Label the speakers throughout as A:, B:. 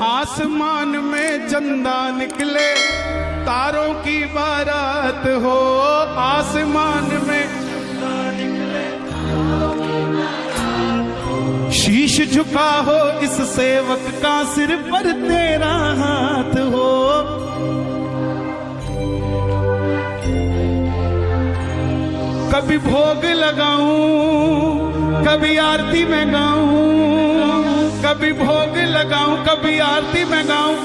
A: आसमान में चंदा निकले तारों की बारात हो, आसमान में चंदा निकले तारों की बारात हो। शीश झुका हो इस सेवक का, सिर पर तेरा हाथ हो। कभी भोग लगाऊं, कभी आरती में गाऊं, कभी भोग लगाऊं, कभी आरती में गाऊं।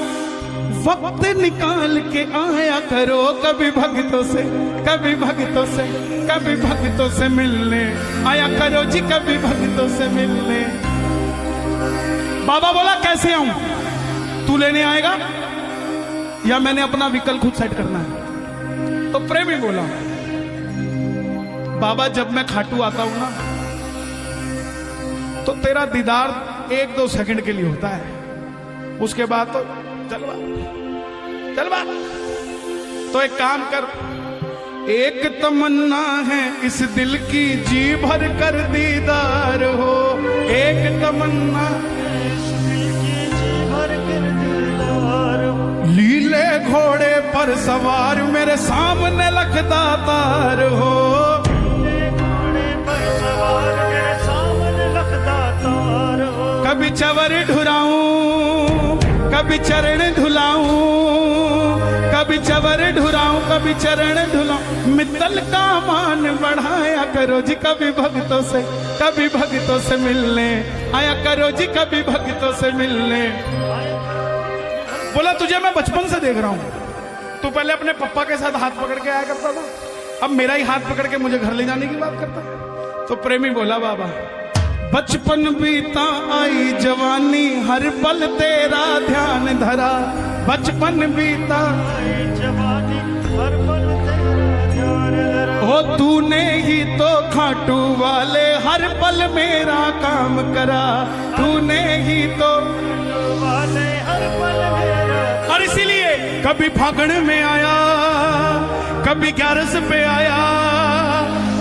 A: वक्त निकाल के आया करो कभी भक्तों से, कभी भक्तों से, कभी भक्तों से मिलने आया करो जी, कभी भक्तों से मिलने। बाबा बोला कैसे आऊं, तू लेने आएगा या मैंने अपना व्हीकल खुद सेट करना है? तो प्रेमी बोला बाबा जब मैं खाटू आता हूं ना तो तेरा दीदार 1-2 सेकंड के लिए होता है, उसके बाद तो चलवा चलवा। तो एक काम कर, एक तमन्ना है इस दिल की, जी भर कर दीदार हो। एक तमन्ना इस दिल की, जी भर कर दीदार हो। लीले घोड़े पर सवार मेरे सामने लखदा तार हो। कभी चवर ढुराऊं, कभी चरण धुलाऊं, कभी चवर ढुराऊं, कभी चरण धुलाऊं। मित्तल का मान बढ़ाया करो जी, कभी भक्तों से, कभी भक्तों से मिलने आया करो जी, कभी भक्तों से मिलने। बोला तुझे मैं बचपन से देख रहा हूं, तू पहले अपने पप्पा के साथ हाथ पकड़ के आया करता था, अब मेरा ही हाथ पकड़ के मुझे घर ले जाने की बात करता है। तो प्रेमी बोला बाबा बचपन बीता आई जवानी, हर पल तेरा ध्यान धरा। बचपन बीता आई जवानी, हर पल तेरा ध्यान धरा। ओ तूने ही तो खाटू वाले हर पल मेरा काम करा, तूने ही तो वाले हर पल मेरा। और इसीलिए कभी फागुन में आया, कभी 11 पे आया,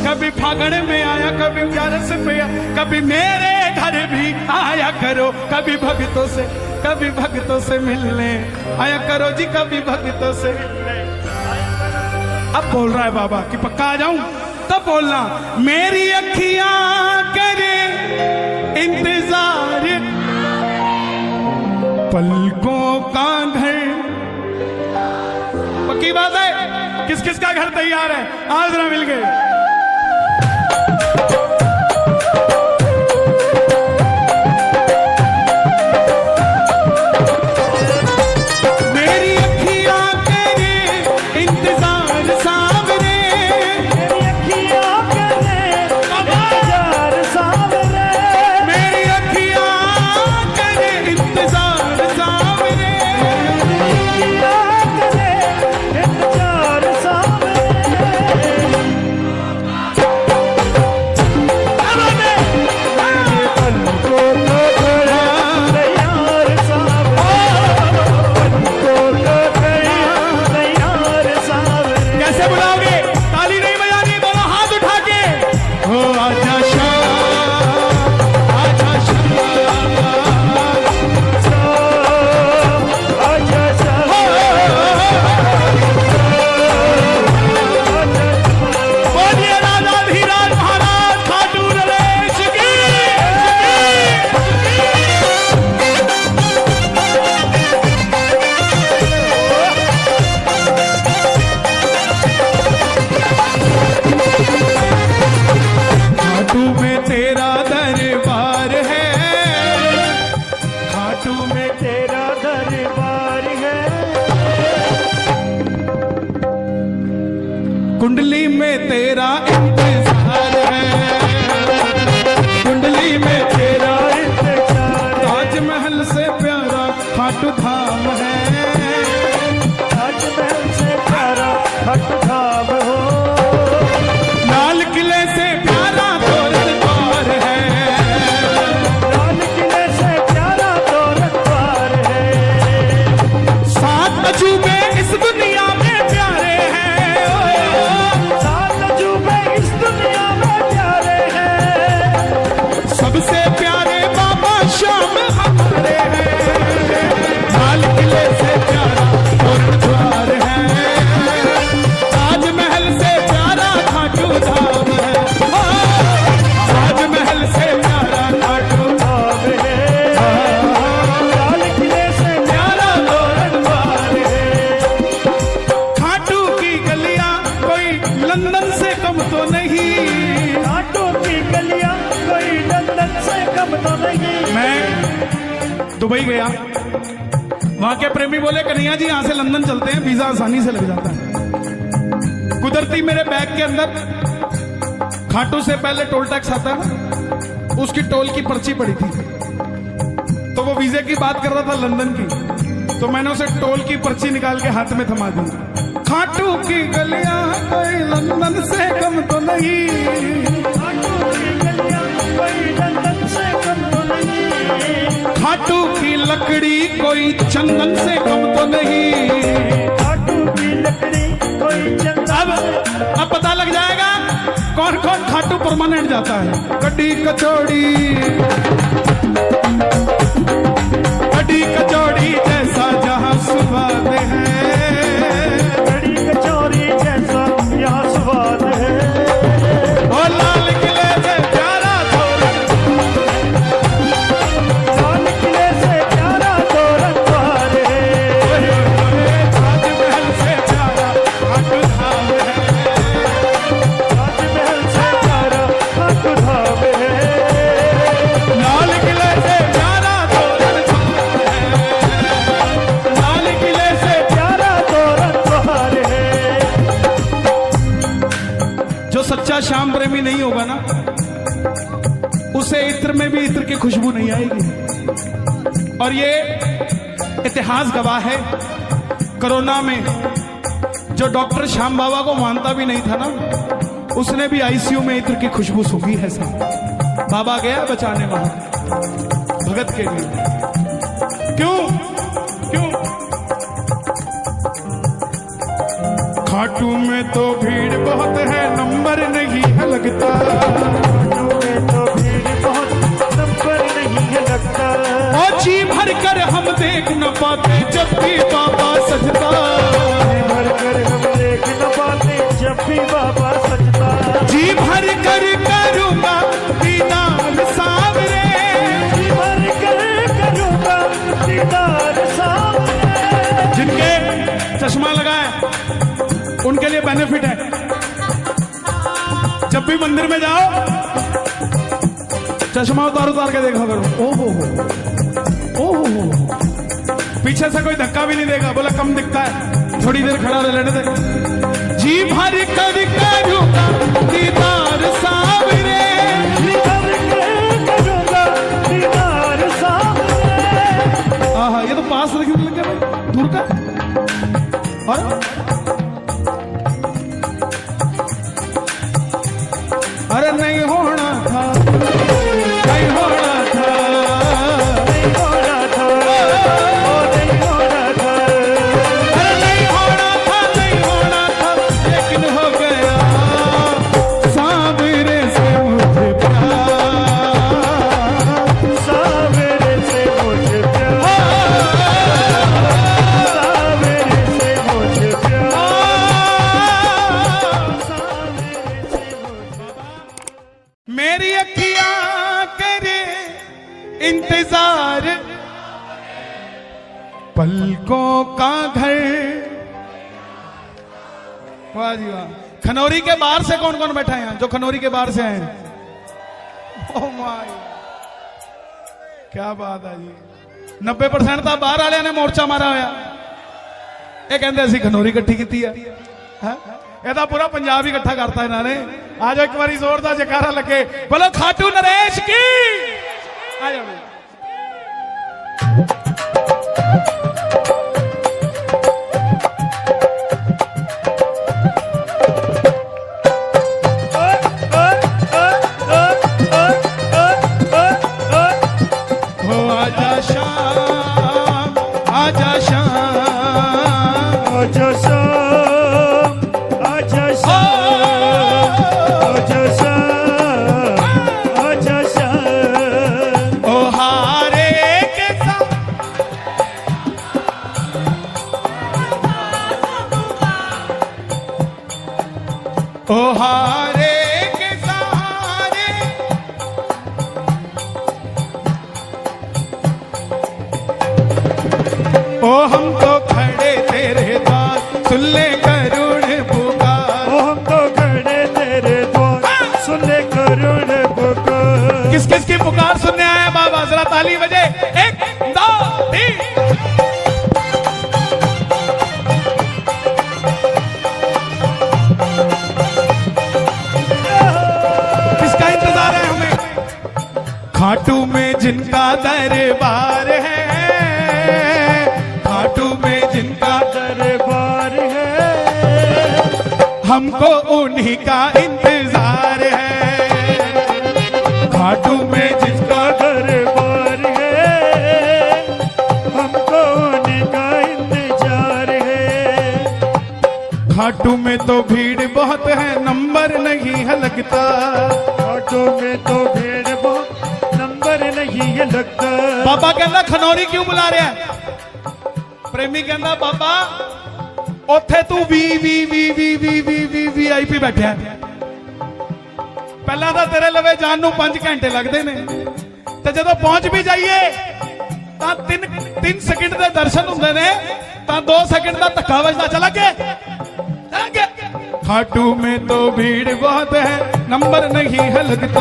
A: कभी फागुन में आया, कभी 11 पे आया। कभी मेरे घर भी आया करो, कभी भक्तों से, कभी भक्तों से मिलने आया करो जी, कभी भक्तों से। अब बोल रहा है बाबा कि पक्का आ जाऊं, तब बोलना मेरी अखियां करे इंतजार, पलकों का घर। पक्की बात है, किस किस का घर तैयार है? आज ना मिल गए। कुंडली में तेरा इंतजार है, कुंडली में तेरा इंतजार। ताजमहल से प्यारा खाटू धाम है, ताजमहल से प्यारा खाटू धाम हो। लाल किले से प्यारा तोरण द्वार है, लाल किले से प्यारा तोरण द्वार है। 7 अजूबे इस दुनिया में प्यारे हैं, सबसे प्यारे बाबा श्याम हमारे हैं। दुबई गया, वहां के प्रेमी बोले कन्हैया जी यहां से लंदन चलते हैं, वीजा आसानी से लग जाता है। कुदरती मेरे बैग के अंदर खाटू से पहले टोल टैक्स आता है, उसकी टोल की पर्ची पड़ी थी, तो वो वीजे की बात कर रहा था लंदन की, तो मैंने उसे टोल की पर्ची निकाल के हाथ में थमा दी। खाटू की गलियां कोई लंदन से कम तो नहीं, खाटू की लकड़ी कोई चंदन से कम तो नहीं,
B: खाटू की लकड़ी कोई चंदन।
A: अब पता लग जाएगा कौन कौन खाटू परमानेंट जाता है। कड़ी कचौड़ी, कड़ी कचौड़ी जैसा जहां स्वाद है,
B: कड़ी कचौड़ी जैसा यहाँ स्वाद है।
A: और लाल किले से प्यारा तोरण,
B: लाल किले से प्यारा तोरण द्वार है,
A: ताजमहल से प्यारा खाटू धाम है,
B: ताजमहल से प्यारा खाटू धाम है।
A: लाल किले से प्यारा तोरण है, लाल किले से।
B: प्यारा तोरण द्वार है।
A: जो सच्चा श्याम प्रेमी नहीं होगा ना, उसे इत्र में भी इत्र की खुशबू नहीं आएगी। और ये इतिहास गवाह है, कोरोना में जो डॉक्टर श्याम बाबा को मानता भी नहीं था ना, उसने भी आईसीयू में इत्र की खुशबू सूंघी है सब। बाबा गया बचाने वहां भगत के लिए। क्यों क्यों? खाटू में तो भीड़ बहुत है, नंबर नहीं है लगता,
B: खाटू में तो भीड़ बहुत, नंबर नहीं है लगता।
A: और जी भर कर हम देख न पाते जब भी बाबा सजता,
B: जी भर कर हम देख न पाते जब भी बाबा सजता।
A: जी भर कर करूंगा दीदार सावरे,
B: जी भर कर करूंगा दीदार सामने।
A: जिनके चश्मा लगा है उनके लिए बेनिफिट है। जब भी मंदिर में जाओ चश्मा उतार उतार के देखा करो। ओहो, पीछे से कोई धक्का भी नहीं देगा, बोला कम दिखता है, थोड़ी देर खड़ा रह लेने दे। जी भर कर करूंगा दीदार सावरे,
B: जी भर कर करूंगा दीदार सामने।
A: आहा, ये तो पास लगने लग गया भाई, दूर का। और अरे नहीं होना था, नहीं होना था,
B: नहीं होना था, ओ नहीं होना था।
A: अरे नहीं होना था, नहीं होना था, लेकिन हो गया सावरे से मुझे प्यार,
B: सावरे से मुझे प्यार, सावरे से मुझे प्यार, सावरे से मुझे।
A: मेरी अखियां करे इंतजार, पलकों का घर। वाह जी वाह। खनौरी के बाहर से कौन कौन बैठा है यहाँ, जो खनौरी के बाहर से आए हैं? ओह माय, क्या बात है जी। 90% ਤਾਂ ਬਾਹਰ ਵਾਲਿਆਂ ਨੇ ਮੋਰਚਾ ਮਾਰਿਆ ਹੋਇਆ। ਇਹ ਕਹਿੰਦੇ ਅਸੀਂ ਖਨੌਰੀ ਇਕੱਠੀ ਕੀਤੀ ਆ। ਇਹਦਾ ਪੂਰਾ ਪੰਜਾਬ ਹੀ ਇਕੱਠਾ ਕਰਤਾ ਇਹਨਾਂ ਨੇ। ਆ ਜਾਓ ਇੱਕ ਵਾਰੀ ਜ਼ੋਰਦਾਰ ਜੈਕਾਰਾ ਲੱਗੇ, ਬੋਲੋ ਖਾਟੂ ਨਰੇਸ਼ ਕੀ। ਆ ਜਾਓ। आजा शाम, आजा शाम,
B: आजा शाम, आजा शाम, आजा शाम, आजा शाम।
A: ओ हारे के साथ ओ हारे के सहारे, ओ हम तो खड़े तेरे द्वार, सुन ले करुण पुकार।
B: ओ हम तो खड़े तेरे द्वार, सुन ले करुण पुकार।
A: किस किस की पुकार सुनने आए बाबा, जरा ताली बजे। एक दो हमको उन्हीं का इंतजार है। खाटू में जिसका
B: दरबार है, हमको उन्हीं का इंतजार है।
A: खाटू में तो भीड़ बहुत है, नंबर नहीं है लगता।
B: ऑटो में तो भीड़ बहुत, नंबर नहीं है लगता।
A: बाबा कहना खनौरी क्यों बुला रहा है? प्रेमी कहना बाबा उथे तू VIP बैठा है। पहला तो तेरे लवे जान नू 5 घंटे लगते ने, तो जदों पहुंच भी जाइए तो 3 सेकंड के दर्शन होंगे ने, तो 2 सेकंड का धक्का बजदा। चला के खाटू में तो भीड़ बहुत है, नंबर नहीं है लगता।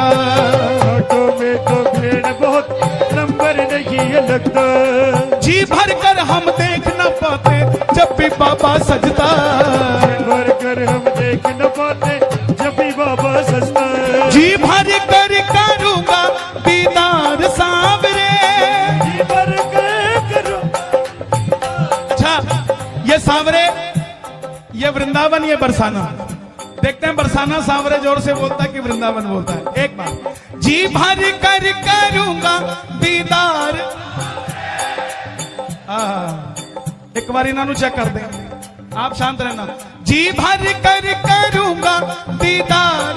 B: ऑटो में तो भीड़ बहुत, नंबर नहीं है लगता।
A: जी भर कर हम देख न पाते जब भी बाबा सजता।
B: भर कर हम देख न पाते जब भी बाबा सजता।
A: जी भर कर करूंगा दीदार सांवरे।
B: जी भर कर करूं।
A: अच्छा, ये सांवरे, ये वृंदावन, ये बरसाना। देखते हैं बरसाना सांवरे जोर से बोलता है कि वृंदावन बोलता है। एक बार जी भर कर करूंगा दीदार। एक बार इन्हों चेक कर दें, आप शांत रहना। जी भर कर करूंगा दीदार।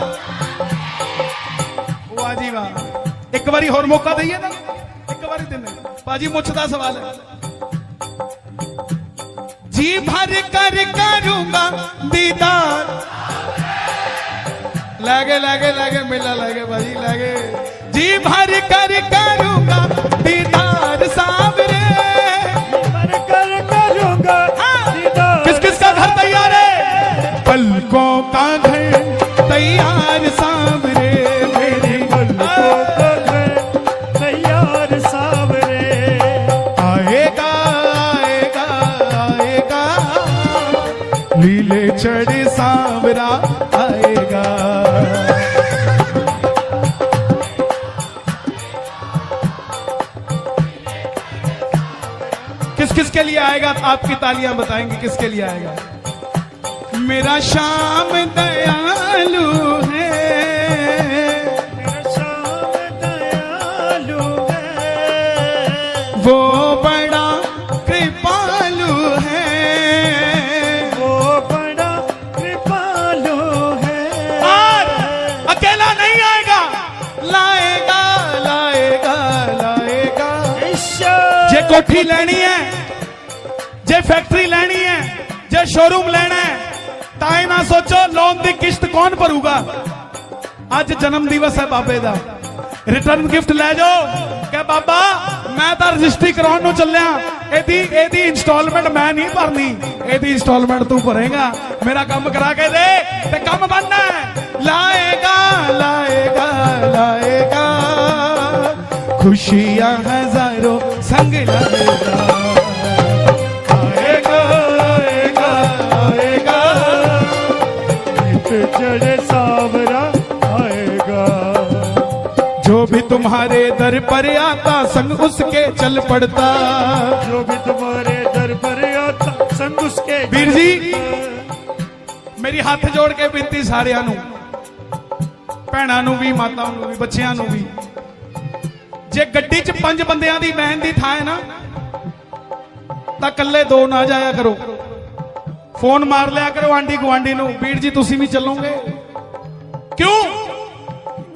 A: वाह जी वाह, एक बारी और मौका दइए ना, एक बारी देने पाजी। मुझ का सवाल है। जी भर कर करूंगा दीदार। लागे लागे लागे मेला लागे भाजी लागे। जी भर कर करूंगा दीदार सांवरे।
B: भर कर करूंगा दीदार।
A: किस किस का घर तैयार है? पलकों का घर तैयार सांवरे मेरे।
B: पलकों का घर तैयार सांवरे।
A: आएगा आएगा आएगा, लीले चढ़े सांवरा आएगा। किस किस के लिए आएगा? आपकी तालियां बताएंगे किसके लिए आएगा। मेरा श्याम दयालु है,
B: मेरा श्याम दयालु है।
A: वो बड़ा कृपालु है।
B: वो बड़ा कृपालु है।
A: और अकेला नहीं आएगा, लाएगा लाएगा लाएगा। जे कोठी लेनी है, जे फैक्ट्री लेनी है, जे शोरूम लेना है, ताई ना सोचो लोन की किश्त कौन भरूगा। आज जन्म दिवस है बाबे दा, रिटर्न गिफ्ट ले जाओ। क्या बाबा मैं तो रजिस्ट्री कराने चलिया, एदी इंस्टॉलमेंट मैं नहीं भरनी, एदी इंस्टॉलमेंट तू भरेगा। मेरा काम करा के दे, ते काम बनना है। लाएगा लाएगा लाएगा, खुशियां हजारों संग लाएगा। आएगा आएगा आएगा,
B: चढ़े सांवरा आएगा।
A: जो भी तुम्हारे दर पर आता संग उसके चल पड़ता।
B: जो भी तुम्हारे दर पर आता संग उसके।
A: वीर जी मेरी हाथ जोड़ के बेनती सारियां नू, भैणां नू भी, माताओं नू भी, बच्चियां नू भी, जे गड्डी च 5 बंदियां दी बहन दी थां है ना, तां कल्ले 2 ना जाया करो। फोन मार लिया करो आंडी गुआंढी नू, वीर जी तुसी भी चलोगे क्यों?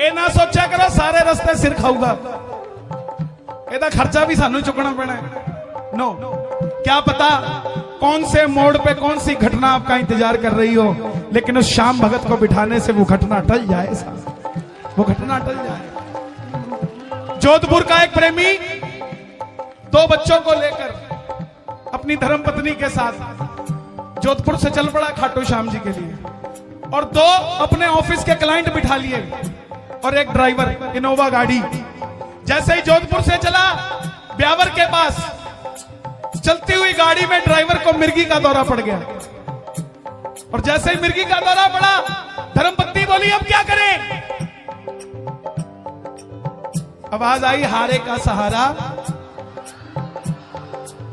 A: ये ना सोचा करो सारे रस्ते सिर खाऊगा, ਇਹਦਾ खर्चा भी सानू चुकना पैना है। नो, क्या पता कौन से मोड़ पे कौन सी घटना आपका इंतजार कर रही हो, लेकिन उस श्याम भगत को बिठाने से वो घटना टल जाए, वो घटना टल जाए। जोधपुर का एक प्रेमी 2 बच्चों को लेकर अपनी धर्मपत्नी के साथ जोधपुर से चल पड़ा खाटू श्याम जी के लिए, और 2 अपने ऑफिस के क्लाइंट बिठा लिए और एक ड्राइवर, इनोवा गाड़ी। जैसे ही जोधपुर से चला ब्यावर के पास, चलती हुई गाड़ी में ड्राइवर को मिर्गी का दौरा पड़ गया, और जैसे ही मिर्गी का दौरा पड़ा धर्मपत्नी बोली अब क्या करें। आवाज आई हारे का सहारा।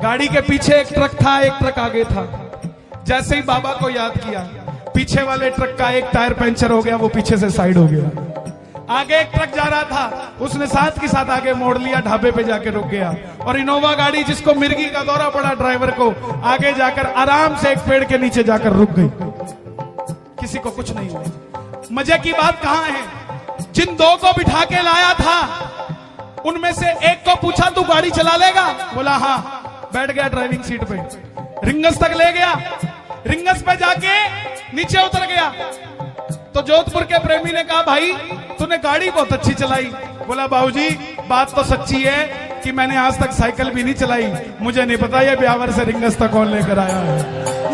A: गाड़ी के पीछे एक ट्रक था, एक ट्रक आगे था। जैसे ही बाबा को याद किया, पीछे वाले ट्रक का एक टायर पंचर हो गया, वो पीछे से साइड हो गया। आगे एक ट्रक जा रहा था, उसने साथ के साथ आगे मोड़ लिया, ढाबे पे जाके रुक गया। और इनोवा गाड़ी जिसको मिर्गी का दौरा पड़ा ड्राइवर को, आगे जाकर आराम से एक पेड़ के नीचे जाकर रुक गई। किसी को कुछ नहीं हुआ। मजे की बात कहां है, जिन दो को बिठा के लाया था उनमें से एक को पूछा तू गाड़ी चला लेगा, बोला हाँ, बैठ गया ड्राइविंग सीट पे। रिंगस तक ले गया, रिंगस पे जाके नीचे उतर गया। तो जोधपुर के प्रेमी ने कहा भाई तूने गाड़ी बहुत अच्छी चलाई। बोला बाबूजी बात तो सच्ची है कि मैंने आज तक साइकिल भी नहीं चलाई, मुझे नहीं पता ये ब्यावर से रिंगस तक कौन लेकर आया है।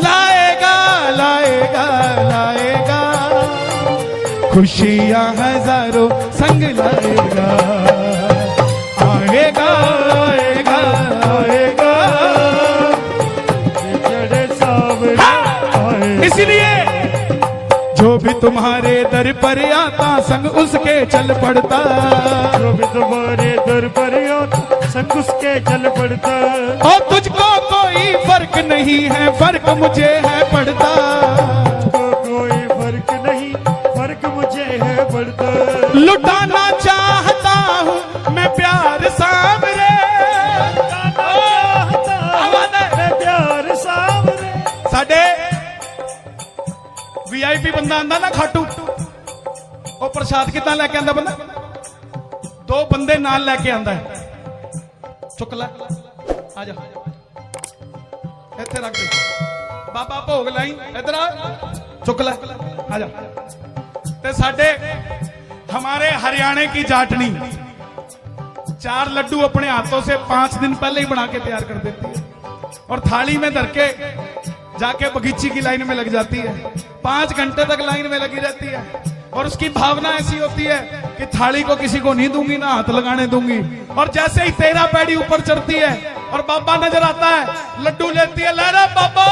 A: लाएगा लाएगा लाएगा खुशियां हजारों संग लाएगा, आएगा आएगा आएगा। इसीलिए जो भी तुम्हारे दर पर आता संग उसके चल पड़ता,
B: जो भी तुम्हारे दर पर आता संग उसके चल पड़ता।
A: और तुझको कोई फर्क नहीं है, फर्क मुझे है पड़ता।
B: तुझको कोई फर्क नहीं, फर्क मुझे है पड़ता।
A: लुटाना चाहता हूँ मैं प्यार सामने,
B: मैं प्यार सामने।
A: साडे वीआईपी बंदा आंदा ना खाटू, वो प्रसाद कितना लेके आंदा बंदा, दो बंदे नाल लेके आंदा है। चुक लै आ जा, इत्थे रख दे बाबा भोग लाई, इधर आ, चुक लै आ जा। ते साडे हमारे हरियाणे की जाटनी 4 लड्डू अपने हाथों से 5 दिन पहले ही बना के तैयार कर देती है और थाली में धर के जाके बगीची की लाइन में लग जाती है। 5 घंटे तक लाइन में लगी रहती है और उसकी भावना ऐसी होती है कि थाली को किसी को नहीं दूंगी, ना हाथ लगाने दूंगी। और जैसे ही 13 पैड़ी ऊपर चढ़ती है और बाबा नजर आता है, लड्डू लेती है, ले रे बाबा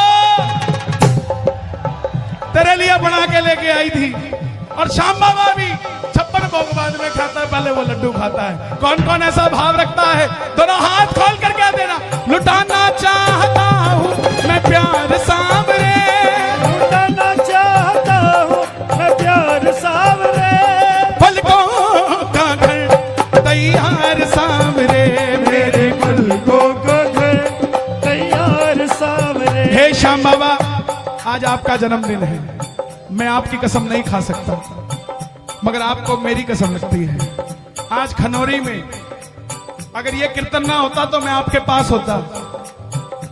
A: तेरे लिए बना के लेके आई थी। और श्याम बाबा भी 56 भोग बाद में खाता है, पहले वो लड्डू खाता है। कौन कौन ऐसा भाव रखता है, दोनों हाथ खोल कर क्या देना। लुटाना चाहता हूँ मैं प्यार सामने,
B: लुटाना चाहता हूँ मैं प्यार सामने।
A: पलकों का घर तैयार सामने, मेरे
B: पलकों का घर तैयार सामने।
A: हे श्याम बाबा आज आपका जन्मदिन है, मैं आपकी कसम नहीं खा सकता मगर आपको मेरी कसम लगती है। आज खनौरी में अगर ये कीर्तन ना होता तो मैं आपके पास होता,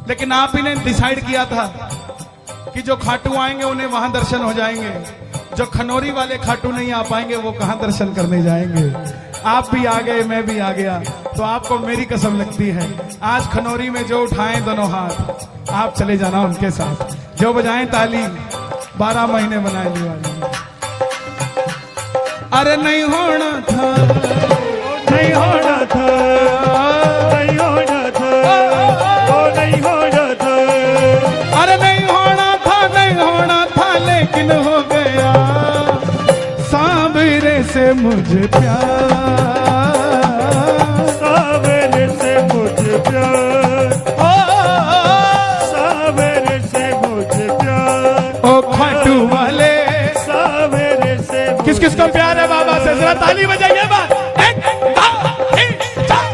A: लेकिन आप ही ने डिसाइड किया था कि जो खाटू आएंगे उन्हें वहां दर्शन हो जाएंगे, जो खनौरी वाले खाटू नहीं आ पाएंगे वो कहां दर्शन करने जाएंगे। आप भी आ गए, मैं भी आ गया, तो आपको मेरी कसम लगती है आज खनौरी में जो उठाएं दोनों हाथ, आप चले जाना उनके साथ, जो बजाएं ताली 12 महीने बनाए दिवाली। अरे नहीं होना था,
B: नहीं होना था, नहीं होना था, वो नहीं होना था।
A: अरे नहीं होना था, नहीं होना था, लेकिन हो गया सांवरे से मुझे प्यार,
B: सांवरे से मुझे प्यार, सांवरे से मुझे प्यार।
A: ओ खाटू वाले
B: सांवरे से
A: किस किस को प्यार है बाबा से, जरा ताली बजाइए बात। 1 2 3 4।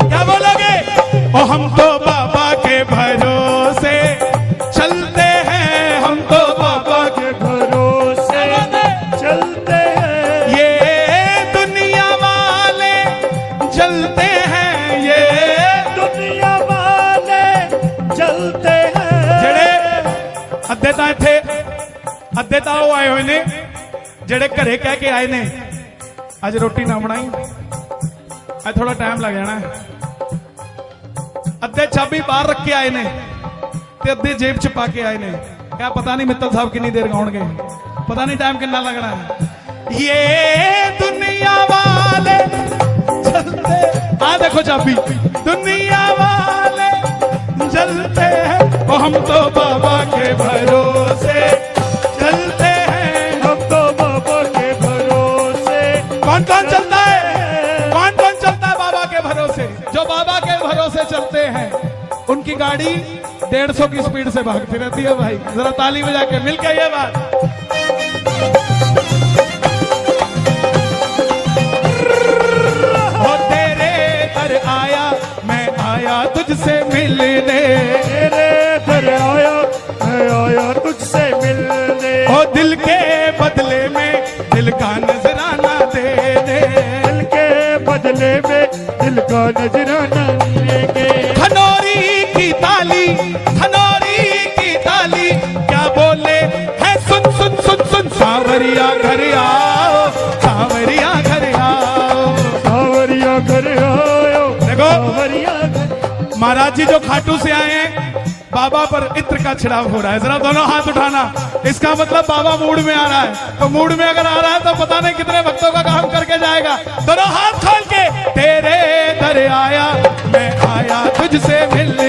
A: क्या बोलोगे? ओ हम तो बाबा के भरोसे चलते हैं, हम तो बाबा के
B: भरोसे चलते हैं।
A: ये दुनिया वाले जलते हैं, ये
B: दुनिया वाले चलते हैं।
A: जेड़े अद्धेता थे, अद्धेता वो आए हुए ने जेड़े घरे कह के आए ने आज रोटी ना बनाई, आज थोड़ा टाइम लग जाना है। अद्धे चाबी बाहर रख के आए ने ते अद्धे जेब च पा के आए ने। क्या पता नहीं मित्तल साहब कितनी देर गाउणगे, पता नहीं टाइम कितना लगना है। ये दुनिया वाले चलते, आ देखो चाबी, दुनिया वाले जलते हैं, ओ हम तो बाबा के भरोसे चलते हैं,
B: हम तो बाबा के भरोसे।
A: कौन कौन चलता है, गाड़ी 150 की स्पीड से भागती रहती है भाई। जरा ताली बजा के मिल के ये बात। ओ तेरे दर आया मैं आया तुझसे मिलने,
B: तेरे दर आया मैं आया तुझसे मिलने,
A: ओ दिल के बदले में दिल का नजराना दे दे,
B: दिल के बदले में दिल का नजराना लेंगे।
A: खनौरी की ताली, खनौरी की ताली क्या बोले है सुन सुन सुन सुन, सावरिया घर आओ, सावरिया घर आओ,
B: सावरिया घर आयो,
A: देखो
B: सावरिया घर।
A: महाराज जी जो खाटू से आए हैं, बाबा पर इत्र का छिड़ाव हो रहा है। जरा दोनों हाथ उठाना, इसका मतलब बाबा मूड में आ रहा है। तो मूड में अगर आ रहा है तो पता नहीं कितने भक्तों का काम करके जाएगा। दोनों हाथ खोल के, तेरे दर आया मैं आया तुझसे मिलने,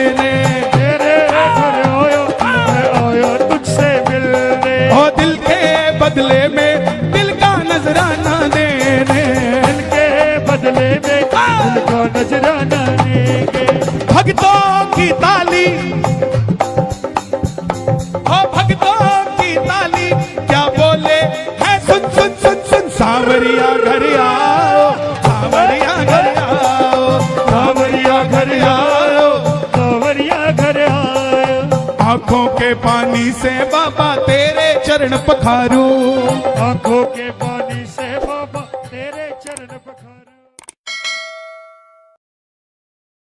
B: तेरे घर आयो मैं आया तुझसे मिलने,
A: ओ दिल के बदले में दिल का नजराना देने,
B: दिल के बदले में दिल का नजराना लेंगे।
A: भक्तों की ताली, ओ भक्तों की ताली क्या बोले है सुन सुन सुन सुन, सावरिया घर आओ, सावरिया घर आओ,
B: सावरिया घर आयो, सावरिया घर आयो,
A: आंखों के पानी से बाबा तेरे चरण पखारूं,
B: आंखों के पानी